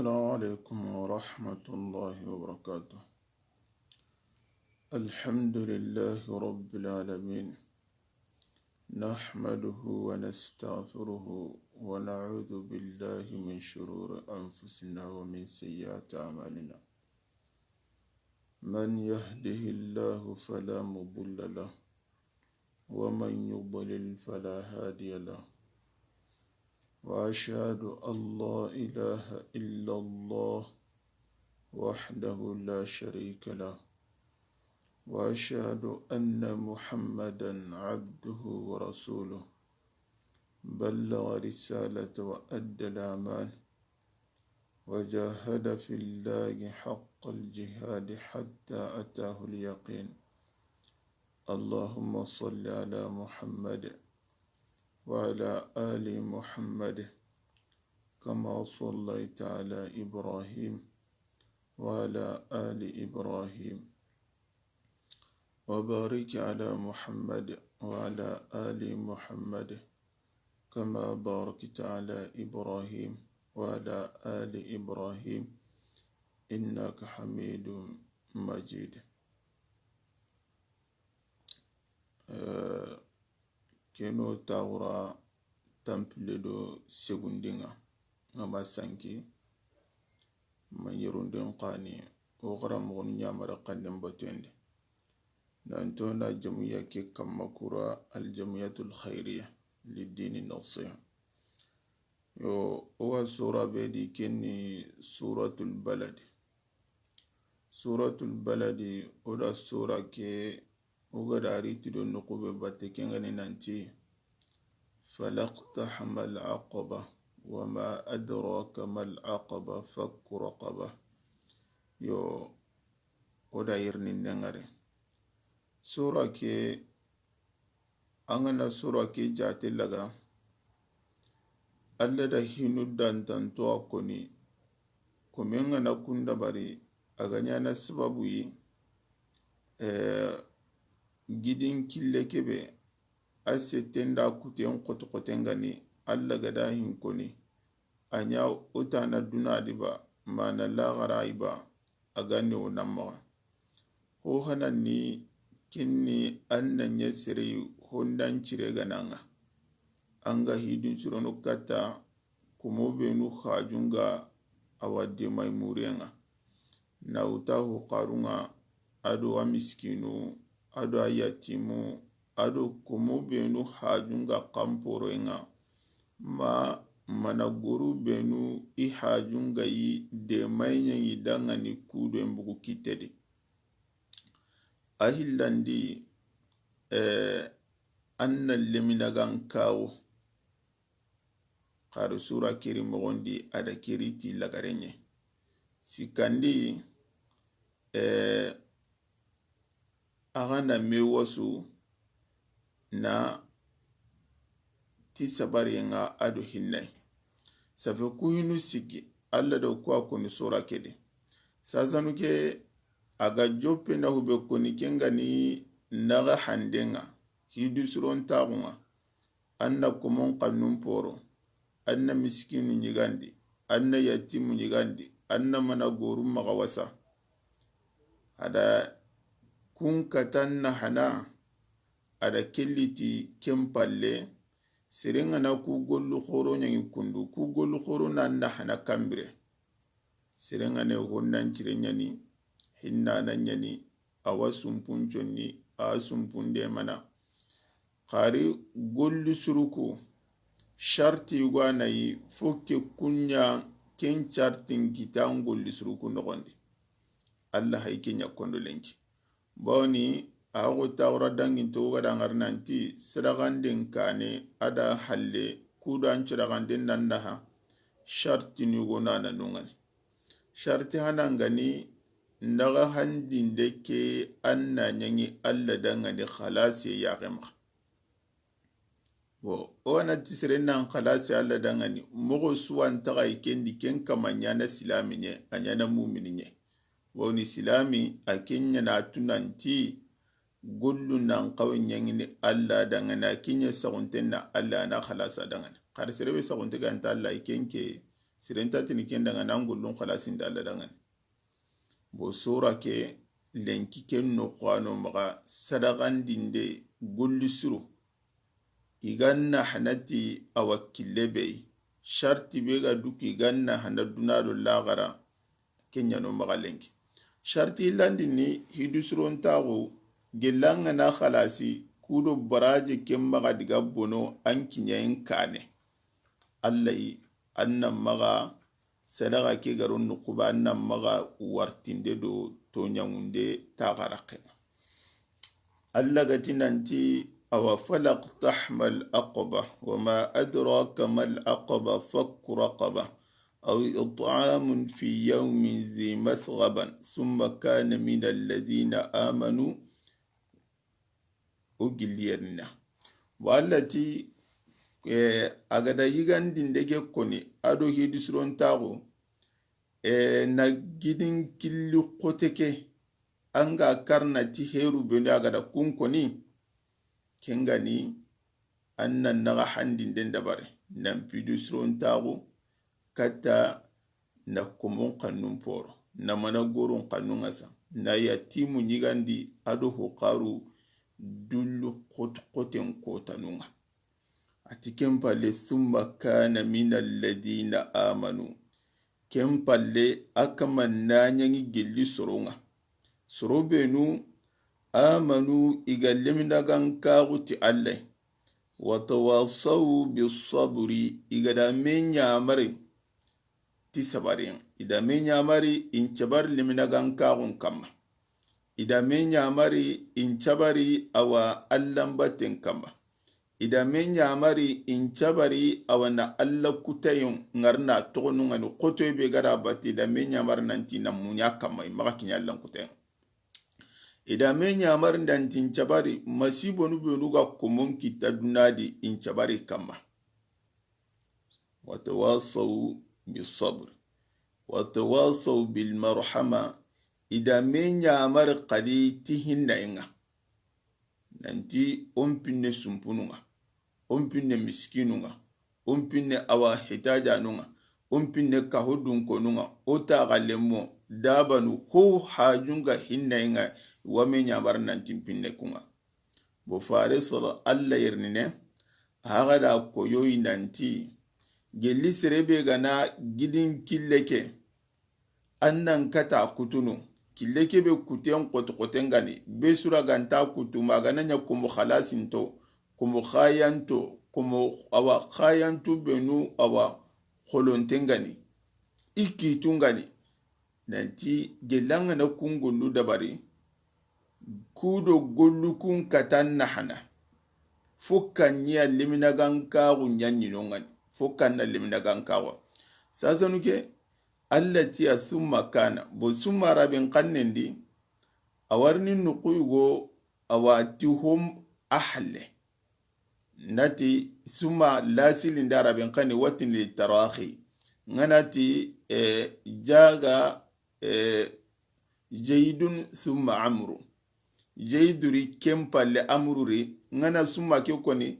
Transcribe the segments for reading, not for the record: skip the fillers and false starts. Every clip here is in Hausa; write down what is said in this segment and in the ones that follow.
السلام عليكم ورحمة الله وبركاته. الحمد لله رب العالمين، نحمده ونستغفره ونعوذ بالله من شرور أنفسنا ومن سيئات أعمالنا. من يهده الله فلا مضل له ومن يضلل فلا هادي له، وأشهد أن لا إله إلا الله وحده لا شريك له، وأشهد أن محمدا عبده ورسوله، بلغ رسالة وأدى الأمانة وجاهد في الله حق الجهاد حتى أتاه اليقين. اللهم صل على محمد وعلى آل محمد كما صليت على إبراهيم وعلى آل إبراهيم، وبارك على محمد وعلى آل محمد كما باركت على إبراهيم وعلى آل إبراهيم إنك حميد مجيد. Keno taura tampilido segundinga ngama sanki manyirundin qani ogara mugun nyamara qandin batwende nantona jamuya ke kamakura aljamiyatul khairiyya lidini nasiha. Yo owa sura bedi kenni suratul baladi oda sura ke ogada aritido nukube batte kengani nanti فلاقتحم العقبة وما أدراك ما العقبة فك رقبة. يو oda yirni nengare sura ke angana sura ke jate laga alla da hinu dantanto akoni kumenga na kunda bari aganya na sababu yi gidin kille kebe asetenda kuten kotengani alla gada hinkoni anya utana dunadiba mana lagara iba agani onamma ho hanani kinni annan yasiri hondan cire gananga anga hidin surono kata kumobenu khajunga awade maimurenga na utahu qarunga ado wa miskinu ado ayatimu ado kumobenu hajunga kamporoenga mana guru benu i hajunga yi de mayen yi dangani kudo embugu kitede ahillandi anna leminagan kawo qaru sura kiri mogondi ada kiriti lagarenye sikandi agana mewasu na tisabari nga ado hinnai safe kuyinu sigi alla do kwa kuni sura kede sazanu ke aga jope na hube kuni kenga ni naga handenga hidu suron tagunga anna kumon kannun poro anna miskinu nyigandi anna yatimu nyigandi anna mana goru magawasa ada kun katanna hana ada kelliti kempalle sirenga na ku gollu khoro nyangi kundu ku gollu khoro na hana kambire sirenga ne honnan cirenyani hinna na nyani awasumpun chonni asumpunde mana khari gollu suruku sharti ugana yi fokke kunya ken chartin kitan gollu suruku nogondi Allah haykenya kondo lenki bawni ago tawra dangin to gada ngarnanti sadaganden kane ada halle kudan sadaganden nandaha sharti ni gona na nungani sharti hanangani ndaga handinde ke anna nyangi alla dangani khalasi ya gema bo ona tisere nan khalasi alla dangani mogo suwan taga ikendi ken kamanya na silami nye anyana mu'mini nye woni silami akenya na tunanti gollu nan kawin yangini alla dangana kinya sagunten na alla na khalasa dangana kar serebe sagunte ganta alla ikenke sirenta tini kenda nga nangullun khalasin da Allah dangan bo sura ke lenki ken no kwano maga sadakan dinde gulli suru iganna hanati awakille be sharti be ga duki iganna hanaduna do lagara kenya no maga lenki sharti landini hidusuron tago gelanga na khalasi kudo baraje kemmaga diga bono an kinyayin kane Allah annan maga sadaka ke garon nukuba annan maga wartinde do to nyamunde tagarake Allah gati nanti awa falaq tahmal aqaba wama adraka mal aqaba fakku raqaba أو إطعام في يوم ذي مثغبا ثم كان من الذين آمنوا أجليرنا والتي agada yigandinde ke koni ado hidisuron tago na gidin killi kote ke anga karna ti heru bende agada kunkoni kengani annan naga handinde dabare nan pidisuron tago kata na komon kannun poro na mana goron kannun asa na yatimu nyigandi ado hokaru dullu koten kotanunga ati kempalle summa kana minal ladina amanu kempalle akama nanyangi gelli soronga sorobenu amanu igallemina gankaguti Allah watawasaw bisabri igada menya mare ti sabarin ida menya mari inchabar limina gankagun kama ida menya mari inchabari awa allambaten kama ida menya mari inchabari awana alla kutayun ngarna togonu ngani koto be gara bati ida menya mar nanti na munya kama maka kinyallan kutayun ida menya mar nanti inchabari masibonu benu ga komon kita dunadi inchabari kama watawasaw بالصبر وتواصوا بالمرحمة إذا من يعمر قديتهن إنغا ننتي أمبن سمبنوغا أمبن مسكينوغا أمبن أوا حتاجانوغا أمبن كهدون كونوغا أتا غلمو دابنو هو حاجونغا هن إنغا ومن يعمر ننتي مبنكوغا بفاري صلى الله يرنينه هغدا كويوي ننتي gelli serebe gana gidin killeke annan kata kutunu killeke be kuten kotokoten gani be sura ganta kutu magana nya kumu khalasinto kumu khayanto kumu awa khayanto benu awa holonten gani iki tungani nanti gelanga na kungulu dabari kudo gollukun katan nahana fukanya limina ganka gunyanyi nongani fokan na limna gankawa sasa nuke allati asumma kana bo summa rabin kannendi awarni nuquygo awati hum ahle nati summa lasilin da rabin kanne watin li tarahi nganati jaga jaydun summa amru jayduri kempalle amruri ngana summa ke koni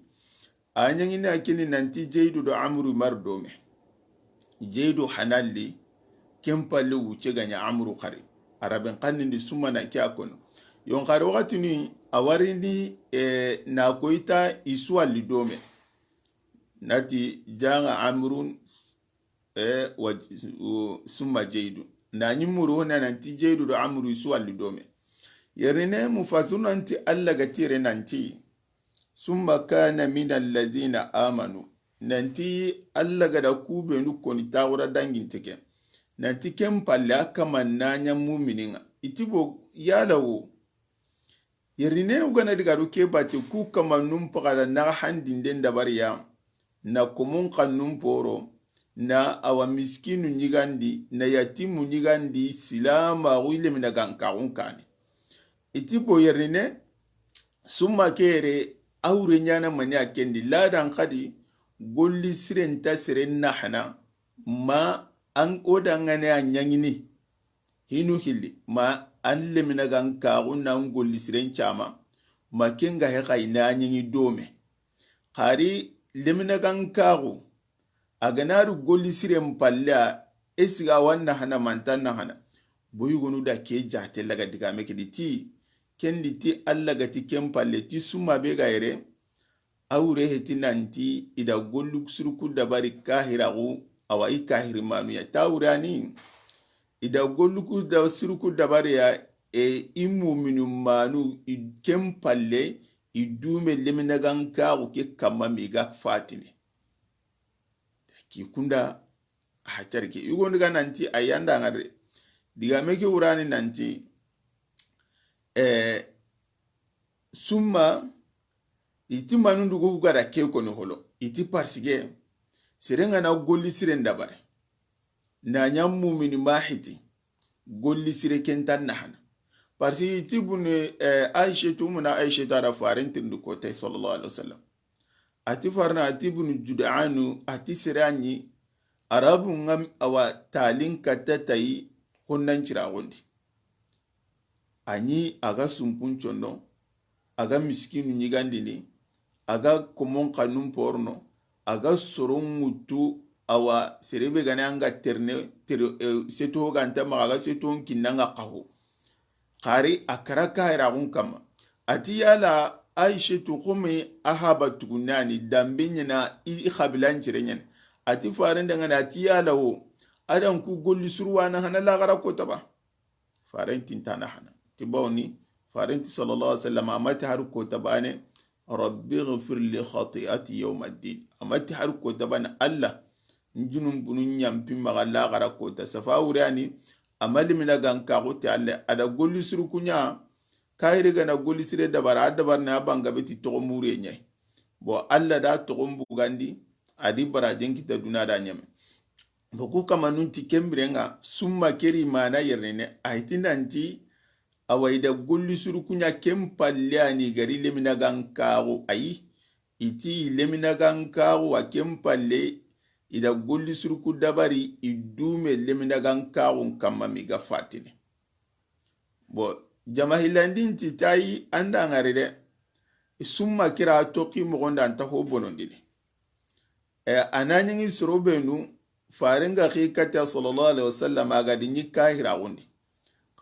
anyangi na kini nanti jeidu do amru mardome jeidu hanalli kempalle wuce ganya amru khari araben kannindi suma na kya kono yon khari wakati ni awarini na koita iswa lidome nati janga amrun wa summa jeidu na nyimuru na nanti jeidu do amru iswa lidome yerine mufasuna nanti alla gatire nanti summa kana min alladhina amanu nanti alla gada kube nukoni tawra dangin teke nanti kem palle akama nanya mumininga itibo yalawo yerine ugana diga ruke bati ku kama numpagada na handinde dabariya na komun kanun poro na awa miskinu nyigandi na yatimu nyigandi silama wile mina gankaun kani itibo yerine summa kere aure nyana mani akendi ladan kadi golli siren ta siren nahana ma an odangane anyangini hinu hilli ma an lemina gankaun na golli siren chama ma kenga heka ina anyangi dome kari lemina gankaun aganaru golli siren palle esiga wanna hana mantanna hana boyu gonu da ke jate laga digame ke ti kendi ti alla gati ken palle ti summa be ga yere awre heti nanti ida gollu suruku dabari kahiragu awa ikahiri manu ya tawrani ida gollu ku da suruku dabari ya imu minu manu ken palle idume leminagan kagu ke kama miga fatine ki kunda hacarke yugo ndiga nanti ayanda ngare diga meke urani nanti summa iti manundu go gara ke kono holo iti parsige serenga na golli siren dabare na nyammu min mahiti golli sire kentan nahana parsi iti bune Aisha tumuna Aisha tara farentin du kote sallallahu alaihi wasallam ati farna ati bunu jud'anu ati sirani arabu ngam awa talin katatai honnan ciragondi anyi aga sumpun chondo aga miskinu nyigandini aga komon kanun porno aga soron mutu awa serebe gane anga terne seto ganta magaga seto kinanga qahu qari akaraka iragun kama ati yala Aisha tu khume ahaba tugunani dambinya na i khabilan cirenyen ati faran daga na ati yala wo adan ku golli surwana hana la gara ko taba faran tintana hana tibawni faran sallallahu alaihi wasallam amati har ko tabane rabbi ighfir li khati'ati yawm ad-din amati har ko tabana Allah njunum bunun nyampi magalla gara ko ta safawurani amali mina ganka ko ta Allah ada golli surkunya kayri gana golli sire dabara adabar na banga beti to mure nyai bo Allah da to bugandi adi barajen kita duna da nyame boku kama nunti kembrenga summa keri mana yerne aitinanti awaida golli surukunya kempalle gari lemina gankawo ayi iti lemina gankawo a kempalle ida golli suruku dabari idume lemina gankawo kama miga fatine bo jamahilandinti tayi anda ngaride summa kira toki mogonda anta ho bonondine ananyingi sorobenu farenga khikata sallallahu alaihi wasallam aga dinyi kahira gondi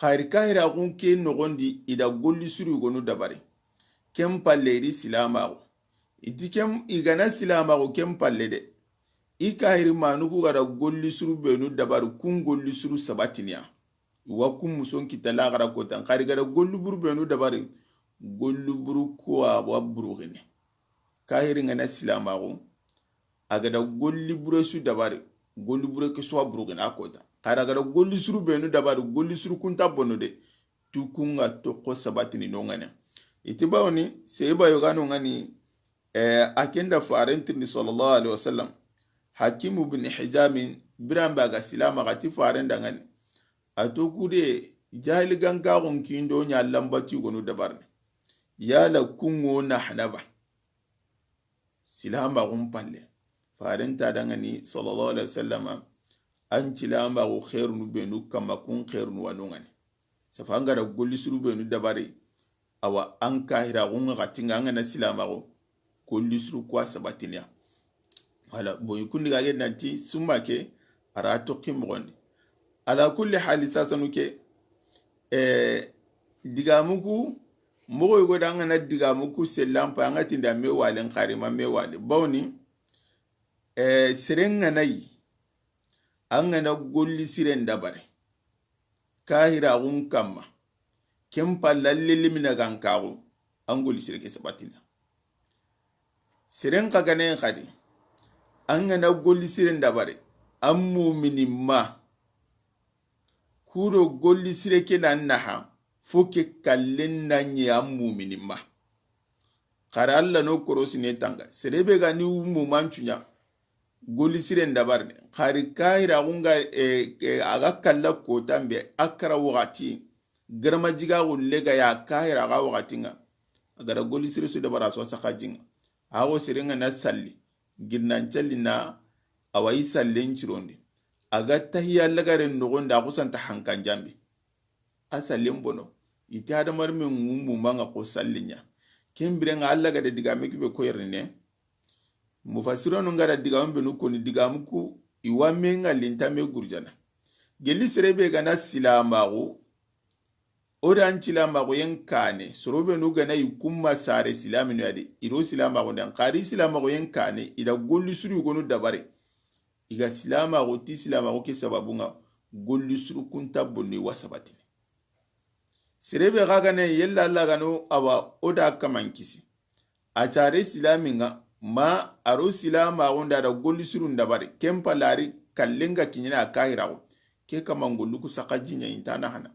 khair kahira gun ke nogondi ida golli suru gonu dabare kem palle di silama go idikem igana silama go kem palle de ikahiri manuku gara golli suru benu dabaru kun golli suru sabatinia wa kum muson kitala gara ko tan khair gara golli buru benu dabare golli buru ko wa buru gene kahiri ngana silama go agada golli buru su dabare golli buru ke so buru gene akota khair gara golli suru benu dabare golli suru kunta bonude tukunga to ko sabatini no ngana itibawni seba yogano ngani akenda farentin sallallahu alaihi wasallam hakimu bin hizam biramba ga silama gati farenda ngani atokude jahil ganga gon kindo nya lambati gonu dabarne yala kungo na hanaba silama gon palle farenta dangani sallallahu alaihi wasallam an cilama go khairun benu kama kun khairun wanungani safanga da golli suru benu dabare awa an kahira gon gatinga ngana silama go golli suru kwa sabatinia wala boy kundi ga nanti summa ke arato kimgondi ala kulli hali sasanuke digamuku mogo go danga na digamuku selampa anga tinda mewale kharima mewale bawni serenga nayi anga na golli siren dabare kahira gun kamma kempa lalle limina gankago an golli sirke sabatina siren kagane khadi an gana golli siren dabare an mumini ma kuro golli sire ke nan naha foke kallen nan ya an mumini ma kare Allah no korosi ne tanga serebe ga ni mumancunya golli siren dabare ne kare kaira gunga aga kalla ko tambe akara wakati garma jiga wulle ga ya kaira ga wakati nga agara golli sire su dabara so sakajinga awo sirenga na salli ginnancali na awayi sallen cirondi aga tahiya lagaren nogonda kusan ta hankan jambi a sallen bono iti hadamar min mummu manga ko sallinya kin biren Allah ga da diga miki be koyar ne mufassironu ngara digamu benu koni digamu ku iwa menga lintame gurjana gelli serebe gana silamago odan silamago yen kane sorobe nu gana ikumma sare silaminu yadi iro silamago dan qari silamago yen kane ida golli suru gonu dabare iga silamago ti silamago ke sababunga golli suru kunta bonni wasabatini serebe gagane yella Allah gano awa oda kamankisi a sare silaminga ma aro silamago da golli suru dabare kempa lari kallenga kinyina kahirago ke kamangollu ku sakajinya intana hana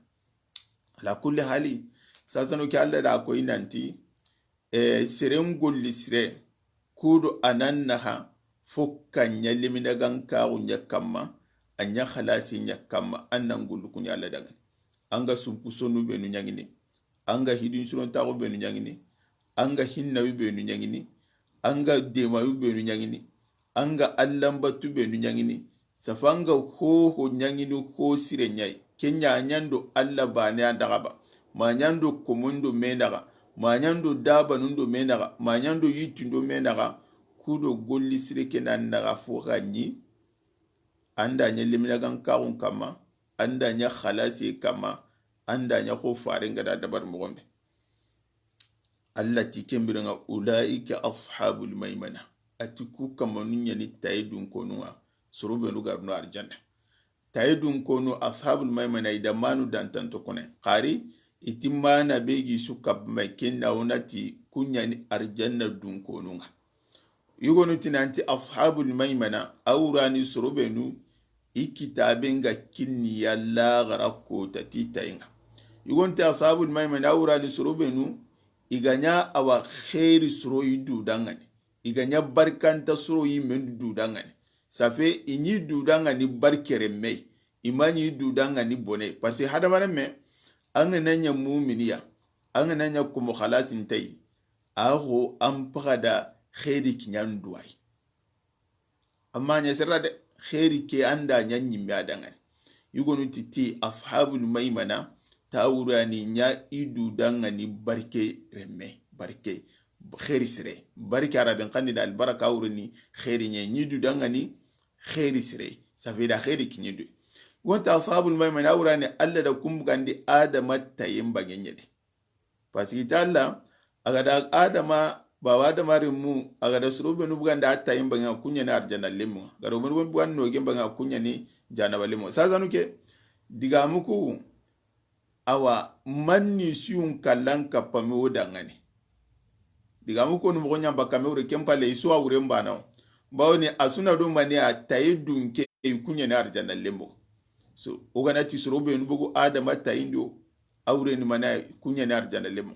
la kulli hali sasano ke Allah da ko inanti seren golli sire kudo anannaha fokanya limina ganka unya kamma anya khalasi nya kamma annan gollu kun Allah daga anga sumpu sonu benu nyangini anga hidin suron tago benu nyangini anga hinna benu nyangini anga dema benu nyangini anga allambatu benu nyangini safanga ho nyangini ho sire nyai kenya nyando alla bane andagaba ma nyando komondo menaga ma nyando daba nundo menaga ma nyando yitundo menaga kudo golli sire kenan naga fo ganyi anda nya limina gan kawun kama anda nya khalasi kama anda nya ko faringa da dabar mo gombe Allah tikembirenga ulaika ashabul maimana atiku kama nunya ni taydun konua surube nugarno arjanna taydun kono ashabul maimana ida manu dantanto kone qari itimana begi sukab makenna onati kunyani arjanna dun konunga yugonu tinanti ashabul maimana awrani surube nu ikitabenga kinni yalla garako tatitayinga yugonta ashabul maimana awrani surube nu iganya awa khairi suro yidu dangani iganya barkanta suro yimendu dangani safe inyi dudanga ni barkere mei imani dudanga ni bone parce hadamare me angananya mu'miniya angananya kumo khalasin tay aho ampada khairi kinyan duwai amma nya serade khairi ke anda nyanyi mi adangani yugonu titi ashabul maimana tawurani nya idudanga ni barke remme barke khairi sire barke arabin qanida al baraka urni khairi nyi dudanga ni khairi sire safida khairi kinyidu wanta ashabul maimana awrani alla da kumbugandi adama tayin bangenyedi pasita alla agada adama bawa adama rimu agada surube nu buganda tayin banga kunya na arjana lemu garo mun bugan no gemba nga kunya ni janaba lemu sasa nuke diga muku awa manni siyun kallan kapame wodangani diga muku no mo nyamba kamewre kempale iso awre mbana bawni asuna do mani a tayidun ke kunya na arjana lembo so oganati sorobe nu bugu adama tayindo awre ni mana kunya na arjana lembo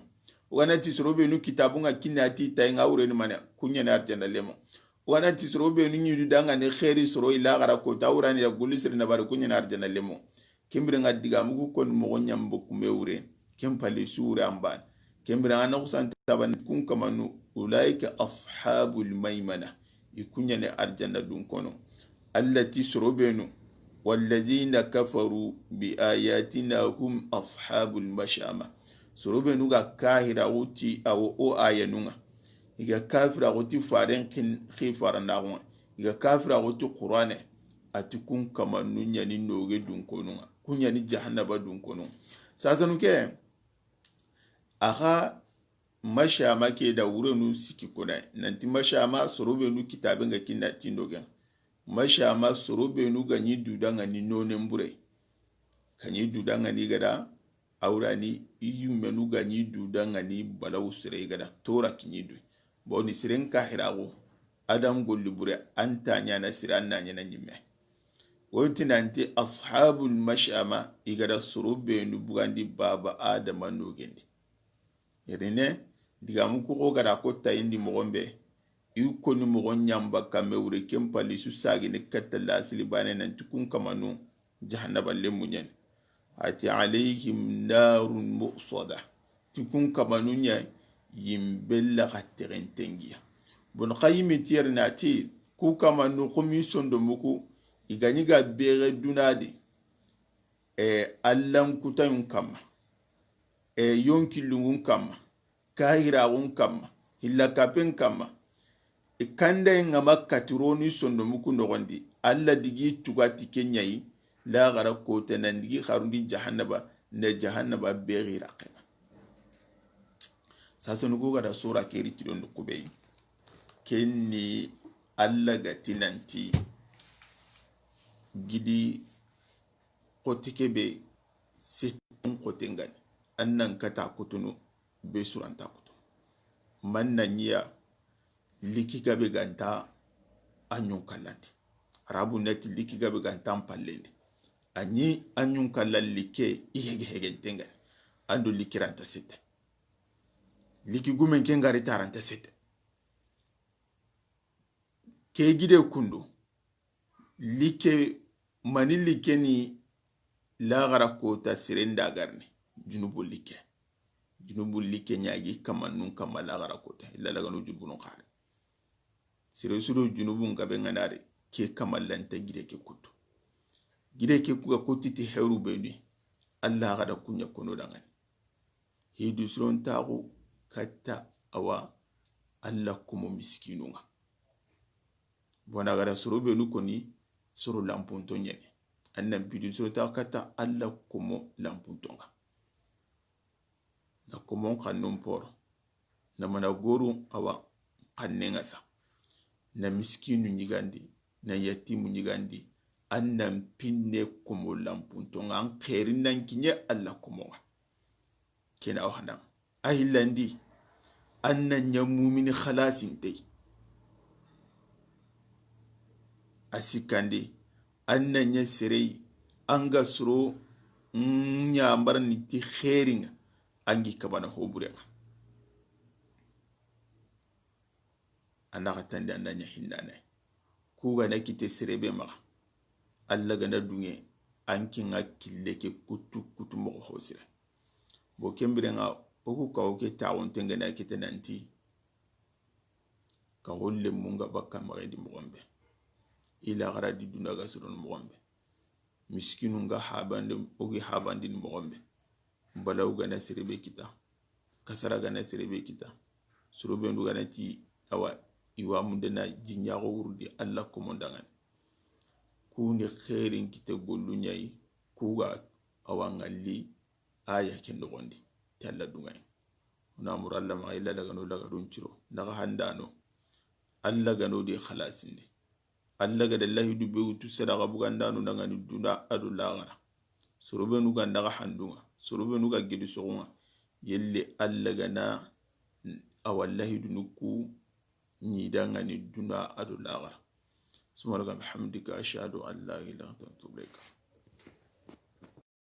oganati sorobe nu kitabunga kinati tayinga awre ni mana kunya na arjana lembo oganati sorobe nu nyidu danga ne khairi soro ila gara ko tawrani da gulisir na bar kunya na arjana lembo kembere ngadiga mugu kon mo nyambo kumewre kempale sura amban kembere ana kusanta taban kun kamanu ulaika ashabul maimana ikunya ne arjana dun kono allati surubenu walladhina kafaru bi ayatina hum ashabul mashama surubenu ga kahira uti aw o ayanunga iga kafira uti faren kin khifara nawa iga kafira uti qur'ane atikun kamanu nyani noge dun kono kunya ni jahannaba dun kono sasa nuke aha mashama ke da wurenu siki kuna nanti mashama sorobe nu kitabin ga kinna tindogen mashama sorobe nu ganyi dudanga ni nonen bure kanyi dudanga ni gada aurani iyumme nu ganyi dudanga ni balawu sire gada tora kinyi du boni siren kahirago adam golli bure anta nya na siran na nya na nyimme wonti nanti ashabul mashama igada sorobe nu bugandi baba adama nogendi yerine diga muku ko gara ko tayindi mogombe iko ni mogon nyamba kamewre kempali su sagi ne katalla asili bane nan tukun kamanu jahannaba lemunyen ati alaihim narun muqsada tukun kamanu nya yimbella khaterentengia bon khayimi tierna ti ku kamanu commission do muku igani ga bere dunade allan kutayun kama yonki lungun kama kahira un kama hilla kapen kama kanda nga makatironi sondo muku nogondi alla digi tugati kenyai la gara ko tanan digi kharundi jahannaba na jahannaba beri raqema sasa nugo gara sura keri tidon kubei kenni alla gatinanti gidi kotike be setun kotengani annan kata kutunu be suranta kutu manna niya likiga be ganta anyun kallandi arabu neti likiga be ganta pallendi anyi anyun kallal like ihege hegentengani ando likiranta sette liki gumen ke ngari taranta sette ke gide kundu like mani like ni lagara kota sirenda garne junubu like nyagi kamannun kama lagara kota illa laga no junubu no khare sire suru junubu ngabe nganare ke kamallanta gide ke kutu gide ke kuga kotiti heru beni Allah gada kunya kono dangan hidu suron tagu katta awa Allah kumo miskinunga bona gada suru benu koni suru lampunto nyene annan bidu suru tagu katta Allah kumo lampuntonga na kumo kannun poro na mana goru awa kannenga sa na miskinu nyigandi na yatimu nyigandi annan pinne kumo lampuntonga an khairin nan kinye Allah kumo kena wahadan ahillandi annan ya mumini khalasin tay asikandi annan ya sirei anga suro nyambar ni ti khairinga angi kabana hoburenga anaka tande annan ya hinnane kuga na kite sirebe maka Allah gana dunge anki nga kille ke kutu mo hosire bo kembire nga oku ka oke taawon tengena kite nanti ka holle munga bakka magadi mogombe ila gara di duna ga suron mogombe miskinu nga habande ogi habandi mogombe balaw gana sirebe kita kasara gana sirebe kita surobe ndu gana ti awa iwa mundena jinyago wurdi Allah ko mondangan kuni khairin kite gollu nyai kuga awangalli aya kendo gondi talla dungay na muralla ma illa daga no daga dun ciro daga handano alla gano di khalasinde alla ga dallahi dubbe wutu sadaga bugandano daga ni duna adu lagara sorobe nu ganda ga handunga sorobe nu ga gedi sogunga yelle alla gana awallahi dunuku ni danga ni duna adu lagara سبحانك بحمدك أشهد أن لا إله إلا أنت أستغفرك